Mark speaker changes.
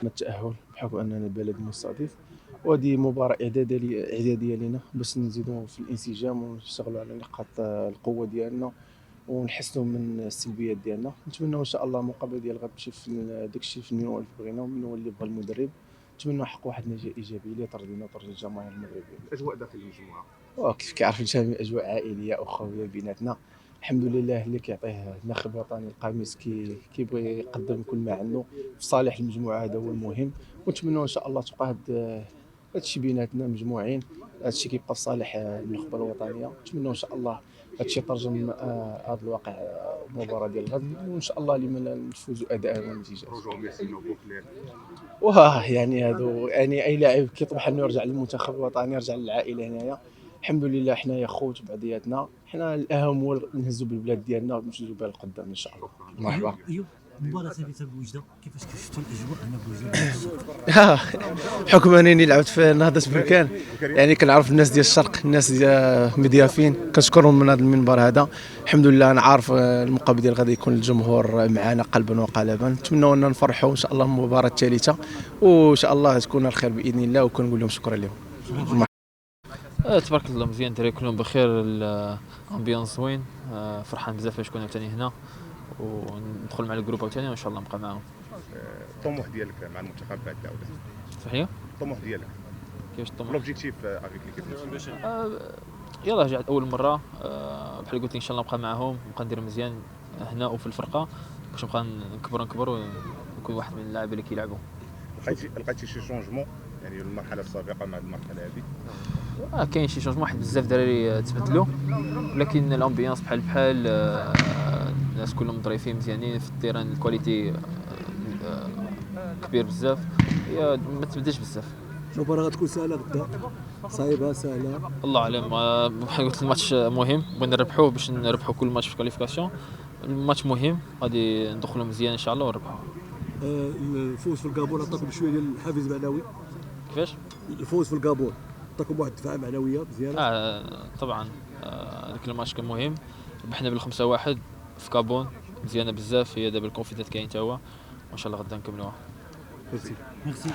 Speaker 1: التأهل بحكم أننا بلد مستضيف، وهذه مباراة إعدادية لنا باش نزيدوا في الانسجام ونشتغلوا على نقاط القوة ديالنا ونحسنوا من السلبيات ديالنا. نتمنوا إن شاء الله المقابلة ديال غد تمشي في داكشي في المنوال اللي بغينا ومن هو اللي بغى المدرب. نتمنوا نحققوا واحد النتيجة إيجابية اللي ترضينا وترضي الجماهير المغربية.
Speaker 2: الاجواء داخل المجموعه
Speaker 1: وكيف كيعرف الجميع أجواء عائلية أخوية بيناتنا. الحمد لله اللي كيعطيه الناخب الوطني القميص كيبغي يقدم كل ما عنده في صالح المجموعة، هذا هو المهم. ونتمنوا إن شاء الله تبقى هادشي بيناتنا مجموعين، هادشي كيبقى في صالح النخبة الوطنية. نتمنوا إن شاء الله هادشي يترجم هذا الواقع المباراة ديال الغد، وإن شاء الله لمن نفوزوا أداء ونتيجة.
Speaker 2: رجوع ميسي وبوكلير
Speaker 1: واه يعني هادو يعني اي لاعب كيطمح انه يرجع للمنتخب الوطني، يرجع للعائله هنايا. الحمد لله حنايا خوت بعضياتنا، حنا الاهم هو نهزوا بالبلاد ديالنا ونمشيو بها لقدام ان شاء الله. مرحبا.
Speaker 3: ايوب مباراة ثابتة بوجدة، كيفاش شفتوا الاجواء هنا بوجدة؟
Speaker 1: بحكم انني لعبت في نهضة بركان، يعني كنعرف الناس ديال الشرق، الناس ديال مضيافين، كنشكرهم من هذا المنبر هذا. الحمد لله انا عارف المقابل ديال غادي يكون الجمهور معنا قلبا وقالبا. نتمنوا ان نفرحوا ان شاء الله المباراة الثالثة، وان شاء الله تكون الخير باذن الله، وكنقول لهم شكرا لهم.
Speaker 4: تبارك الله مزيان، الدراري كلهم بخير، الامبيونس زوين، فرحان بزاف باش كنا ثاني هنا وندخل مع الجروب ثاني وان شاء الله نبقى معاهم.
Speaker 2: الطموح ديالك مع المنتخب بعد العوده؟
Speaker 4: صحيح
Speaker 2: الطموح ديالك
Speaker 4: كيفاش الطموح؟
Speaker 2: لوبجيكتيف افيك ليكيب.
Speaker 4: يلا رجعت اول مره، بحال قلت ان شاء الله نبقى معاهم، نبقى ندير مزيان هنا وفي الفرقه باش نبقى نكبر ونكون واحد من اللاعبين اللي كيلعبوا.
Speaker 2: لقيتي شي شونجمون يعني المرحله السابقه مع المرحله هذه؟
Speaker 4: كاين شي شونجمون، واحد بزاف دراري تبدلوا، ولكن الامبيونس بحال الناس كلهم ظريفين مزيانين في التيران، الكواليتي كبير بزاف، هي ما تبدلش بزاف.
Speaker 3: المباراة غتكون سهلة غدا؟ صعيبة سهلة؟
Speaker 4: الله اعلم، بحال قلت الماتش مهم، بغينا نربحوه باش نربحوا كل ماتش في الكاليفيكاسيون. الماتش مهم، غادي ندخلوا مزيان ان شاء الله ونربحوا.
Speaker 3: الفوز في الكابون عطاكم شويه ديال الحافز معنوي؟
Speaker 4: كيفاش؟
Speaker 3: الفوز في الكابون عطاكم واحد الدفعه معنويه مزيانه؟
Speaker 4: طبعا، هذاك الماتش كان مهم، ربحنا بال5-1 في كابون، مزيانه بزاف، هي دابا الكونفيدنت كاين حتى هو، وان شاء الله غدا نكملوها.
Speaker 3: ميرسي.